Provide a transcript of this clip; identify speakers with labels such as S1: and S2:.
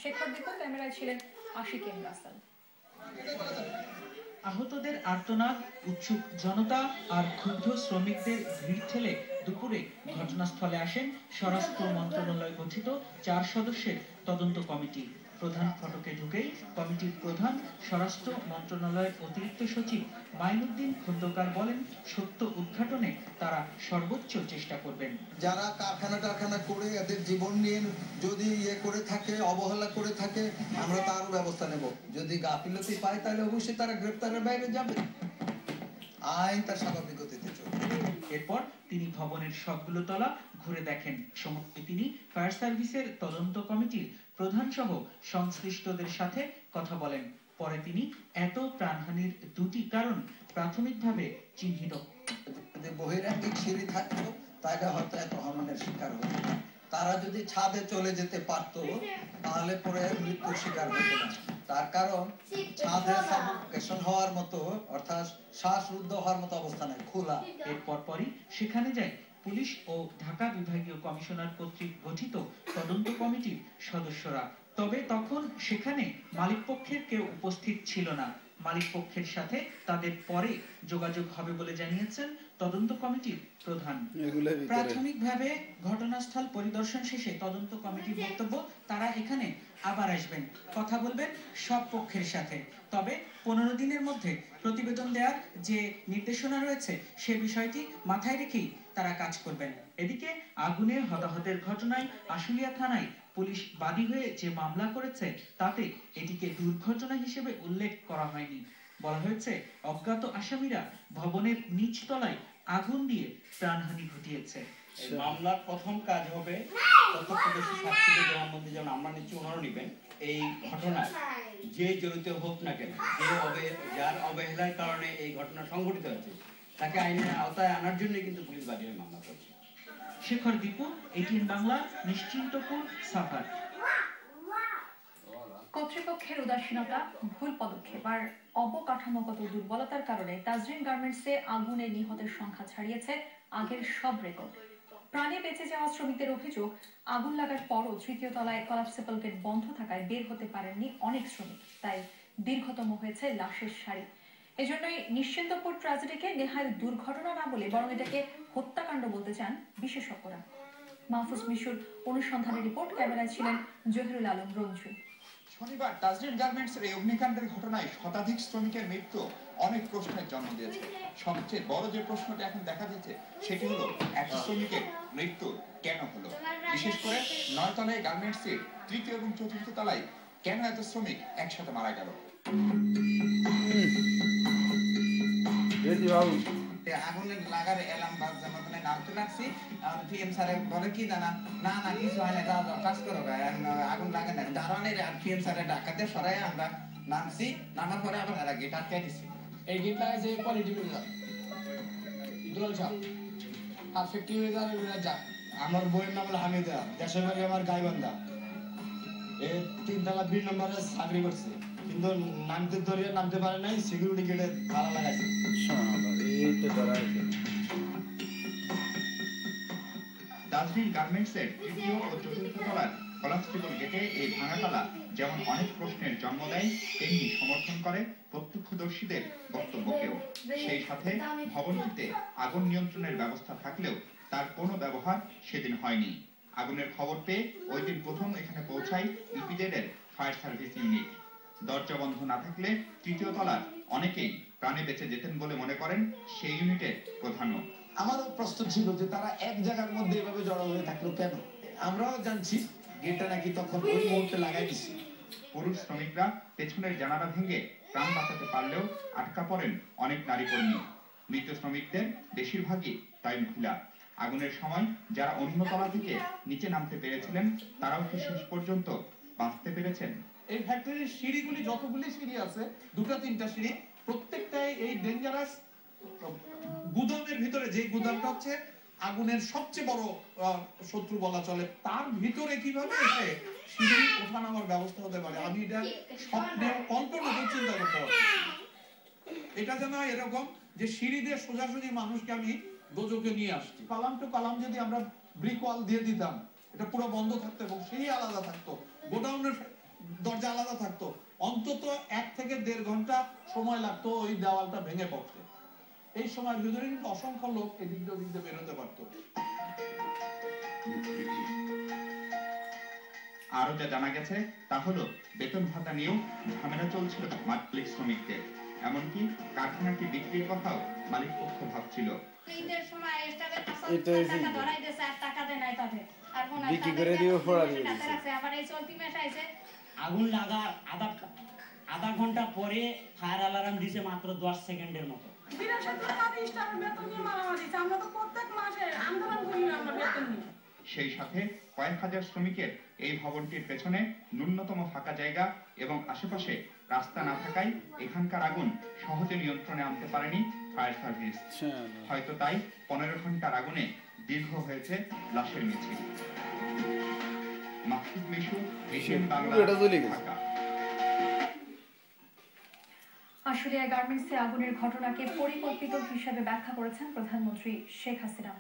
S1: শেখর দীপু, ক্যামেরায় ছিলেন আশিক এম রাসেল।
S2: আহতদের আর্তনাদ, উৎসুক জনতা আর ক্ষুব্ধ শ্রমিকদের ভিড় ঠেলে দুপুরে ঘটনাস্থলে আসেন স্বরাষ্ট্র মন্ত্রণালয় গঠিত 4 সদস্যের তদন্ত কমিটি। প্রধান ফটকে ঢুকেই কমিটির প্রধান স্বরাষ্ট্র মন্ত্রণালয়ের অতিরিক্ত সচিব মাইনুদ্দিন খন্দকার বলেন, সত্য উদ্ঘাটনে তারা সর্বোচ্চ চেষ্টা করবেন।
S3: যারা কারখানা করে এদের জীবন নিয়ে যদি করে থাকে, অবহেলা করে থাকে, আমরা তারও ব্যবস্থা নেব। যদি গাফিলতি পায় তাহলে অবশ্যই তারা গ্রেপ্তারের বাইরে যাবে। আইন তার স্বাভাবিক গতিতে চলবে।
S2: এরপর তিনি ভবনের সবগুলো তলা ঘুরে দেখেন। সমাপ্তি তিনি ফায়ার সার্ভিসের তদন্ত কমিটির প্রধান সহ সংশ্লিষ্টদের সাথে কথা বলেন। পরে তিনি এত প্রাণহানির দুটি কারণ প্রাথমিকভাবে চিহ্নিত।
S3: যদি বহিরাঙ্গিক সিঁড়ি থাকতো তাহলে হয়তো এত হরমোনের শিকার হতো না। তারা যদি ছাদে চলে যেতে পারতো তাহলে পরে মৃত্যুর শিকার হতো না। তার কারণ ছাদে সাফোকেশন হওয়ার মতো, অর্থাৎ শ্বাসরুদ্ধ হওয়ার মতো অবস্থা নাই, খোলা।
S2: এরপর পরই সেখানে যায় পুলিশ ও ঢাকা বিভাগীয় কমিশনার কর্তৃক গঠিত তদন্ত কমিটির সদস্যরা। তবে তখন সেখানে মালিকপক্ষের কেউ উপস্থিত ছিল না। মালিকপক্ষের সাথে তাদের পরে যোগাযোগ হবে বলে জানিয়েছেন তদন্ত কমিটির প্রধান। প্রাথমিকভাবে ঘটনাস্থল পরিদর্শন শেষে তদন্ত কমিটির বক্তব্য, তারা এখানে আবার আসবেন, কথা বলবেন সব পক্ষের সাথে। তবে 15 দিনের মধ্যে প্রতিবেদন দেওয়ার যে নির্দেশনা রয়েছে সে বিষয়টি মাথায় রেখেই তারা কাজ করবেন। এদিকে আগুনে হতাহতের ঘটনায় আশুলিয়া থানায় পুলিশ বাদী হয়ে যে মামলা করেছে তাতে এটিকে দুর্ঘটনা হিসেবে উল্লেখ করা হয়নি। বলা হয়েছে অজ্ঞাত আসামিরা ভবনের নিচ তলায় আগুন দিয়ে প্রাণহানি ঘটিয়েছে।
S4: মামলার প্রথম কাজ হবে প্রত্যক্ষদর্শী সাক্ষীদের জবানবন্দি, যেমন আমরা নিচ্ছি ওনারও নিবেন। এই ঘটনায় যে জড়িত হোক না কেন, যার অবহেলার কারণে এই ঘটনা সংঘটিত হয়েছে তাকে আইনের আওতায় আনার জন্য কিন্তু পুলিশ বাদী হয়ে মামলা করছে।
S2: শেখর দীপু, এটিএন বাংলা, নিশ্চিন্তপুর, সাভার।
S1: কর্তৃপক্ষের উদাসীনতা, ভুল পদক্ষেপ আর অবকাঠামোগত দুর্বলতার কারণে তাজরিন গার্মেন্টসে আগুনে নিহতের সংখ্যা ছাড়িয়েছে আগের সব রেকর্ড। প্রাণে বেঁচে যাওয়া শ্রমিকদের অভিযোগ, আগুন লাগার পরও 3য় তলায় কলাপসেবল গেট বন্ধ থাকায় বের হতে পারেননি অনেক শ্রমিক, তাই দীর্ঘতম হয়েছে লাশের সারি। এজন্যই নিশ্চিন্তপুর ট্র্যাজেডিকে নেহায় দুর্ঘটনা না বলে বরং এটাকে হত্যাকাণ্ড বলতে চান বিশেষজ্ঞরা। মাহফুজ মিশুর অনুসন্ধানের রিপোর্ট, ক্যামেরায় ছিলেন জহিরুল আলম রঞ্জু।
S5: শনিবার তাজরিন গার্মেন্টসের এই অগ্নিকাণ্ডের ঘটনায় শতাধিক শ্রমিকের মৃত্যু অনেক প্রশ্নের জন্ম দিয়েছে। সবচেয়ে বড় যে প্রশ্নটা এখন দেখা যাচ্ছে সেটি হলো, এক শ্রমিকের মৃত্যু কেন হলো? বিশেষ করে 9 তলায় গার্মেন্টসের 3য় এবং 4র্থ তলায় কেন এত শ্রমিক একসাথে মারা গেল?
S6: আগুনের লাগার এলাম বাজে নামতে লাগছি, পিএম স্যারের বলে কি জানা, না না কিছু হয় না, যাও যাও কাজ করো, আগুন লাগে না। দাঁড়ানের আর পিএম স্যারের ডাকাতে সরাই আমরা নামছি, নামার পরে আবার এরা গেট আটকে দিচ্ছি।
S7: এই গেট লাগাইছে কোয়ালিটি বিল্ডার দুলাল সাহেব আর ফ্যাক্টরি যা।
S8: আমার বইয়ের নাম হলো হামিদা, দেশের বাড়ি আমার গাইবান্ধা। এই 3 তলা 2 নম্বরে চাকরি করছে, কিন্তু নামতে পারে নাই, সিকিউরিটি গেটে তালা লাগাইছে।
S5: তাজরিন গার্মেন্টসের 3য় ও 4র্থ তলার কলাপসেবল গেটে এই ভাঙা তালা যেমন অনেক প্রশ্নের জন্ম দেয়, তেমনি সমর্থন করে প্রত্যক্ষদর্শীদের বক্তব্যকেও। সেই সাথে ভবনটিতে আগুন নিয়ন্ত্রণের ব্যবস্থা থাকলেও তার কোনো ব্যবহার সেদিন হয়নি। আগুনের খবর পেয়ে ওই দিন প্রথম এখানে পৌঁছায় ইপিজেডের ফায়ার সার্ভিস ইউনিট। দরজা বন্ধ না থাকলে 3য় তলার অনেকেই প্রাণে বেঁচে যেতেন বলে মনে করেন সেই ইউনিটের প্রধানও।
S8: আমারও প্রশ্ন ছিল যে তারা এক জায়গার মধ্যে এভাবে জড়ো হয়ে থাকলো কেন? আমরাও জানছি গেটটা নাকি তখন ওই মুহূর্তে লাগাই দিছি।
S5: পুরুষ শ্রমিকরা পেছনের জানালা ভেঙে প্রাণ বাঁচাতে পারলেও আটকা পড়েন অনেক নারী কর্মী। মৃত শ্রমিকদের বেশিরভাগই তাই মহিলা। আগুনের সময় যারা অন্য তলা থেকে নিচে নামতে পেরেছিলেন তারাও কি শেষ পর্যন্ত বাঁচতে পেরেছেন?
S9: এই ফ্যাক্টরির সিঁড়িগুলি, যতগুলি সিঁড়ি আছে, 2-3টা সিঁড়ি, প্রত্যেকটাই এই ডেঞ্জারাস গুদামের ভিতরে, যে গুদামটা হচ্ছে আগুনের সবচেয়ে বড় শত্রু বলা চলে, তার ভিতরে কিভাবে এসে সিঁড়ি ওঠানামার ব্যবস্থা হতে পারে, আমি এটা স্বপ্নে কল্পনা করে চিন্তা করতে পারি। এটা যেন এরকম যে সিঁড়ি দিয়ে সোজাসুজি মানুষকে আমি দোজকে নিয়ে আসছি। কালাম টু কালাম যদি আমরা ব্রিক ওয়াল দিয়ে দিতাম, এটা পুরো বন্ধ থাকতো এবং সিঁড়ি আলাদা থাকতো, গোডাউনের দরজা আলাদা থাকতো, অন্তত 1 থেকে 1.5 ঘন্টা সময় লাগতো ওই দেওয়ালটা ভেঙে পড়তে। এই সময়ের ভিতরে কিন্তু অসংখ্য লোক এদিক দিয়ে ওদিক দিয়ে বেরোতে পারতো।
S5: আরো যা জানা গেছে তা হলো বেতন ভাতা নিয়েও ঝামেলা চলছিল মালিক শ্রমিকদের, এমনকি কারখানাটি বিক্রির কথাও মালিক পক্ষ ভাবছিল।
S10: আগুন লাগার আধা ঘন্টা পরে ফায়ার অ্যালার্ম দিছে মাত্র 10 সেকেন্ডের মতো।
S5: সেই সাথে কয়েক হাজার শ্রমিকের এই ভবনটির পেছনে ন্যূনতম ফাঁকা জায়গা এবং আশেপাশে রাস্তা না থাকায় এখানকার আগুন সহজে নিয়ন্ত্রণে আনতে পারেনি ফায়ার সার্ভিস। হয়তো তাই 15 ঘন্টার আগুনে দীর্ঘ হয়েছে লাশের মিছিল। মাহফুজ মিশু, এশিয়ান বাংলা, ঢাকা।
S1: আশুলিয়া গার্মেন্টসে আগুনের ঘটনাকে পরিকল্পিত হিসেবে ব্যাখ্যা করেছেন প্রধানমন্ত্রী শেখ হাসিনা।